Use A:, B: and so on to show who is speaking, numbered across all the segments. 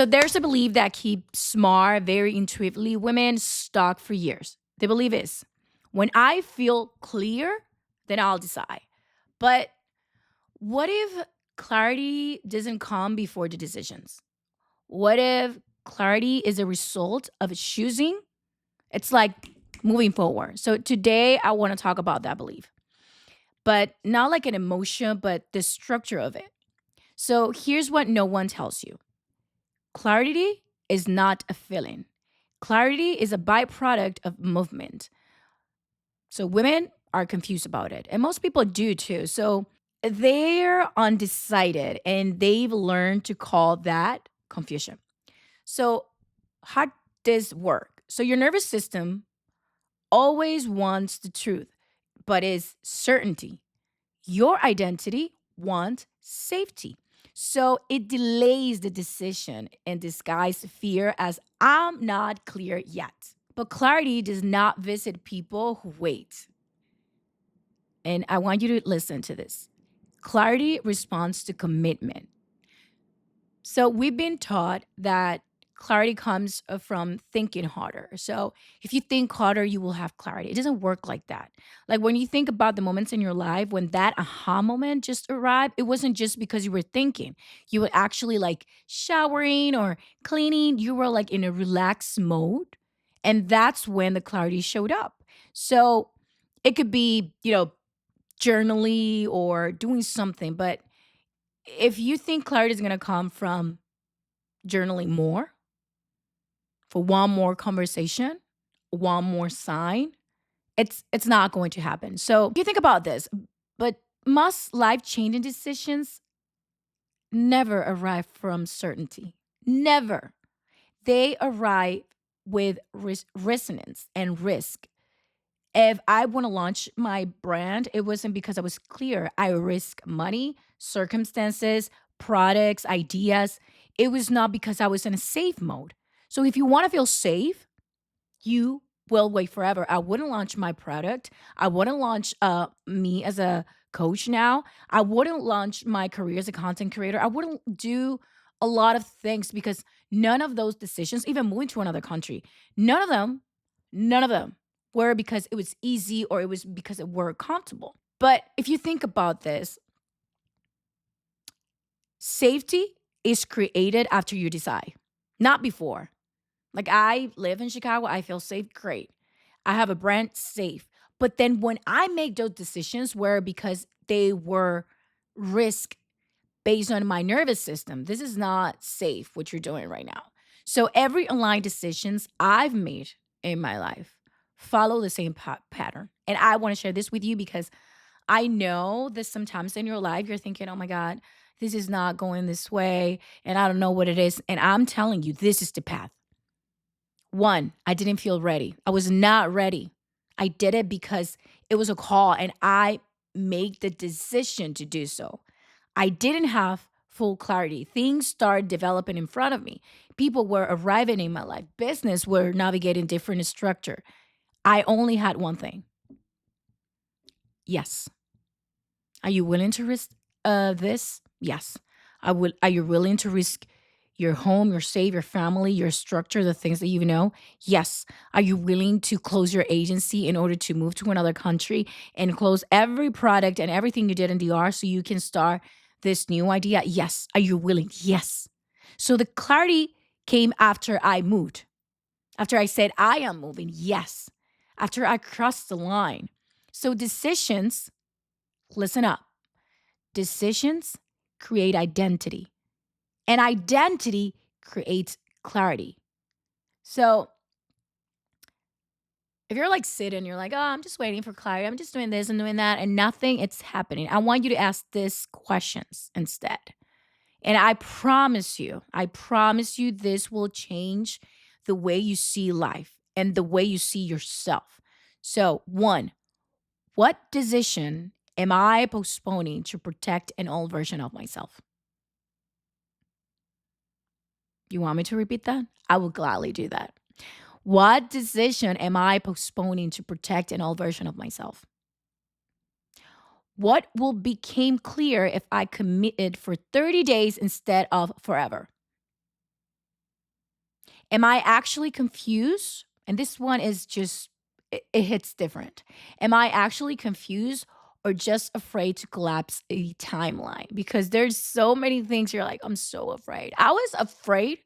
A: So there's a belief that keeps smart, very intuitively women stuck for years. The belief is when I feel clear, then I'll decide. But what if clarity doesn't come before the decisions? What if clarity is a result of choosing? It's like moving forward. So today I want to talk about that belief, but not like an emotion, but the structure of it. So here's what no one tells you: clarity is not a feeling, clarity is a byproduct of movement. So women are confused about it, and most people do too. So they're undecided and they've learned to call that confusion. So, how does this work? So, your nervous system always wants the truth, but is certainty. Your identity wants safety. So it delays the decision and disguises fear as I'm not clear yet. But clarity does not visit people who wait. And I want you to listen to this. Clarity responds to commitment. So we've been taught that clarity comes from thinking harder. So if you think harder, you will have clarity. It doesn't work like that. Like when you think about the moments in your life when that aha moment just arrived, it wasn't just because you were thinking. You were actually like showering or cleaning. You were like in a relaxed mode. And that's when the clarity showed up. So it could be, journaling or doing something. But if you think clarity is going to come from journaling more, for one more conversation, one more sign, it's not going to happen. So you think about this, but most life-changing decisions never arrive from certainty. Never. They arrive with resonance and risk. If I want to launch my brand, it wasn't because I was clear. I risk money, circumstances, products, ideas. It was not because I was in a safe mode. So if you want to feel safe, you will wait forever. I wouldn't launch my product. I wouldn't launch me as a coach now. I wouldn't launch my career as a content creator. I wouldn't do a lot of things because none of those decisions, even moving to another country, none of them, none of them were because it was easy or it was because it were comfortable. But if you think about this, safety is created after you decide, not before. Like I live in Chicago, I feel safe, great. I have a brand safe. But then when I make those decisions where because they were risk based on my nervous system, this is not safe what you're doing right now. So every online decisions I've made in my life follow the same pattern. And I want to share this with you because I know that sometimes in your life you're thinking, "Oh my god, this is not going this way and I don't know what it is." And I'm telling you, this is the path. One, I didn't feel ready. I was not ready. I did it because it was a call and I made the decision to do so. I didn't have full clarity. Things started developing in front of me. People were arriving in my life. Business were navigating different structure. I only had one thing. Yes. Are you willing to risk this? Yes. I will. Are you willing to risk your home, your save, your family, your structure, the things that you know? Yes. Are you willing to close your agency in order to move to another country and close every product and everything you did in DR so you can start this new idea? Yes. Are you willing? Yes. So the clarity came after I moved, after I said I am moving. Yes. After I crossed the line. So decisions, listen up. Decisions create identity, and identity creates clarity. So if you're like sitting, you're like, "Oh, I'm just waiting for clarity. I'm just doing this and doing that, and nothing, it's happening." I want you to ask these questions instead. And I promise you, this will change the way you see life and the way you see yourself. So, one, what decision am I postponing to protect an old version of myself? You want me to repeat that? I will gladly do that. What decision am I postponing to protect an old version of myself? What will become clear if I committed for 30 days instead of forever? Am I actually confused? And this one is just, it hits different. Am I actually confused or just afraid to collapse a timeline? Because there's so many things you're like, I'm so afraid. I was afraid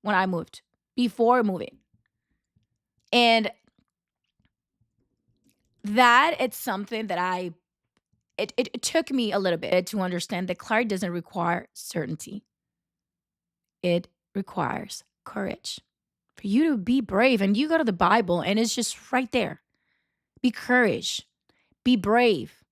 A: when I moved, before moving. And that it's something that it took me a little bit to understand that clarity doesn't require certainty. It requires courage. For you to be brave, and you go to the Bible and it's just right there. Be courage. Be brave.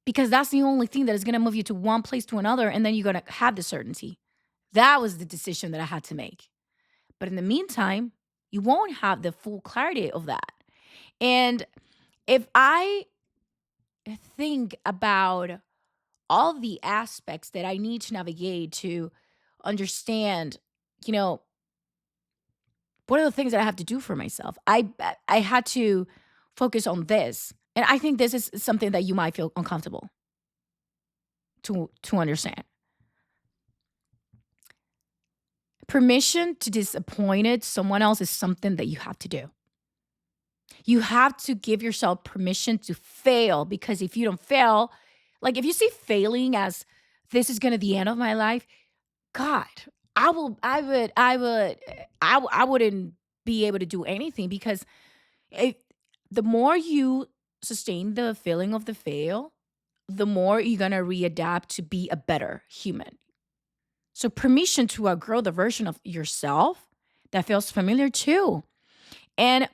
A: Because that's the only thing that is going to move you to one place to another, and then you're going to have the certainty. That was the decision that I had to make. But in the meantime, you won't have the full clarity of that. And if I think about all the aspects that I need to navigate to understand, you know, what are the things that I have to do for myself? I had to focus on this. And I think this is something that you might feel uncomfortable to understand. Permission to disappoint someone else is something that you have to do. You have to give yourself permission to fail, because if you don't fail, like if you see failing as this is going to be the end of my life, God, I wouldn't be able to do anything, because it, the more you sustain the feeling of the fail, the more you're going to readapt to be a better human. So permission to outgrow the version of yourself that feels familiar too. And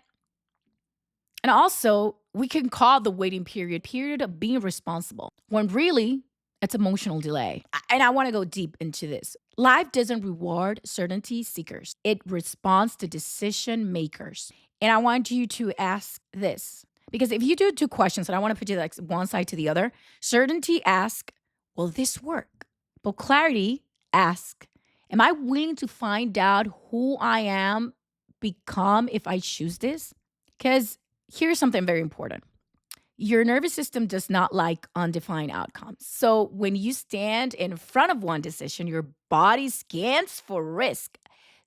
A: and also, we can call the waiting period of being responsible, when really it's emotional delay. And I want to go deep into this. Life doesn't reward certainty seekers. It responds to decision makers. And I want you to ask this, because if you do two questions, and I want to put you like one side to the other, certainty ask, will this work? But clarity ask, am I willing to find out who I am become if I choose this? Because here's something very important. Your nervous system does not like undefined outcomes. So when you stand in front of one decision, your body scans for risk,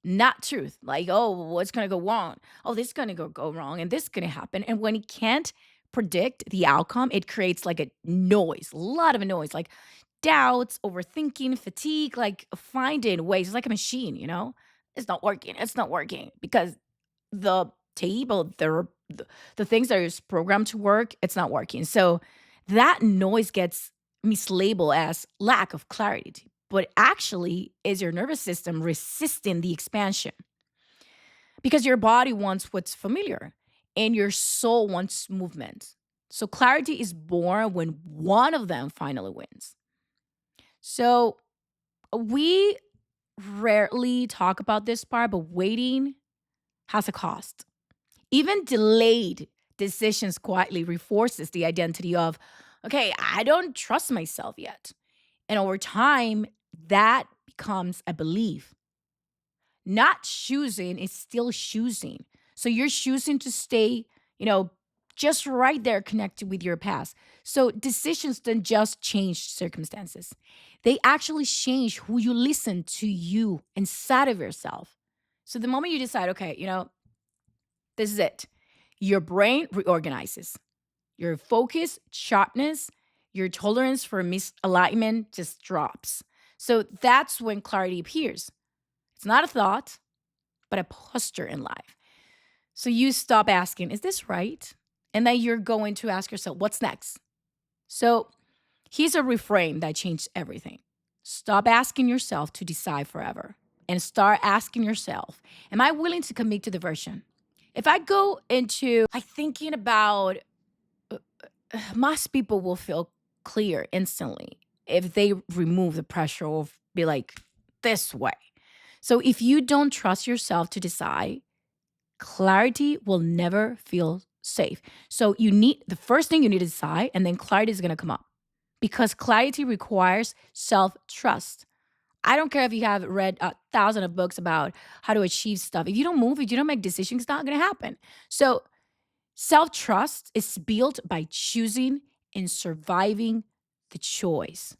A: not truth. Like, oh, what's going to go wrong? Oh, this is going to go wrong, and this is going to happen. And when it can't predict the outcome, it creates like a noise, a lot of a noise, like doubts, overthinking, fatigue, like finding ways. It's like a machine, you know? It's not working. It's not working because the table, the things that is programmed to work, it's not working. So that noise gets mislabeled as lack of clarity, but actually is your nervous system resisting the expansion, because your body wants what's familiar and your soul wants movement. So clarity is born when one of them finally wins. So we rarely talk about this part, but waiting has a cost. Even delayed decisions quietly reinforces the identity of, okay, I don't trust myself yet. And over time, that becomes a belief. Not choosing is still choosing. So you're choosing to stay, you know, just right there connected with your past. So decisions don't just change circumstances. They actually change who you listen to, you inside of yourself. So the moment you decide, okay, this is it. Your brain reorganizes. Your focus, sharpness, your tolerance for misalignment just drops. So that's when clarity appears. It's not a thought, but a posture in life. So you stop asking, is this right? And then you're going to ask yourself, what's next? So here's a reframe that changed everything. Stop asking yourself to decide forever and start asking yourself, am I willing to commit to the version? If I go into like thinking about, most people will feel clear instantly if they remove the pressure of be like this way. So if you don't trust yourself to decide, clarity will never feel safe. So you need the first thing you need to decide, and then clarity is going to come up, because clarity requires self trust. I don't care if you have read 1,000 of books about how to achieve stuff. If you don't move, if you don't make decisions, it's not going to happen. So self trust is built by choosing and surviving the choice.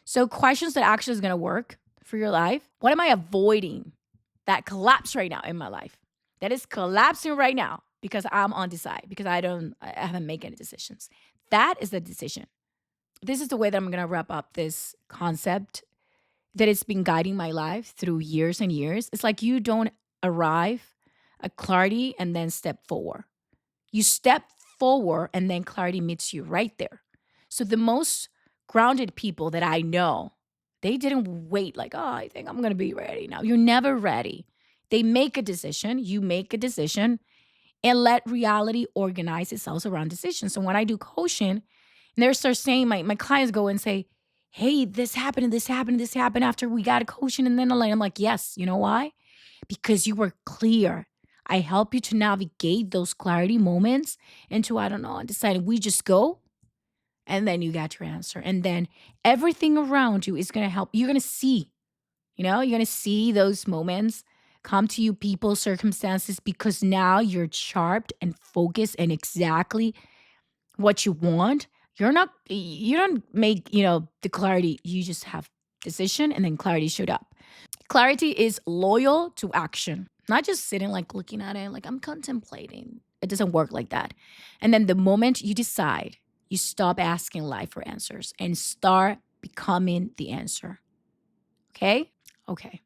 A: So questions that actually is going to work. for your life? What am I avoiding that collapse right now in my life? That is collapsing right now because I'm undecided, because I haven't made any decisions. That is the decision. This is the way that I'm gonna wrap up this concept that it's been guiding my life through years and years. It's like you don't arrive at clarity and then step forward. You step forward and then clarity meets you right there. So the most grounded people that I know, they didn't wait like, oh, I think I'm going to be ready now. You're never ready. They make a decision, you make a decision, and let reality organize itself around decisions. So when I do coaching, and they start saying, my clients go and say, hey, this happened, and this happened, and this happened after we got a coaching. And then I'm like, yes, you know why? Because you were clear. I help you to navigate those clarity moments into, I don't know, and deciding we just go and then you got your answer. And then everything around you is going to help. You're going to see, you're going to see those moments come to you, people, circumstances, because now you're sharp and focused and exactly what you want. You don't make, the clarity. You just have decision and then clarity showed up. Clarity is loyal to action, not just sitting like looking at it like I'm contemplating. It doesn't work like that. And then the moment you decide, you stop asking life for answers and start becoming the answer. Okay? Okay.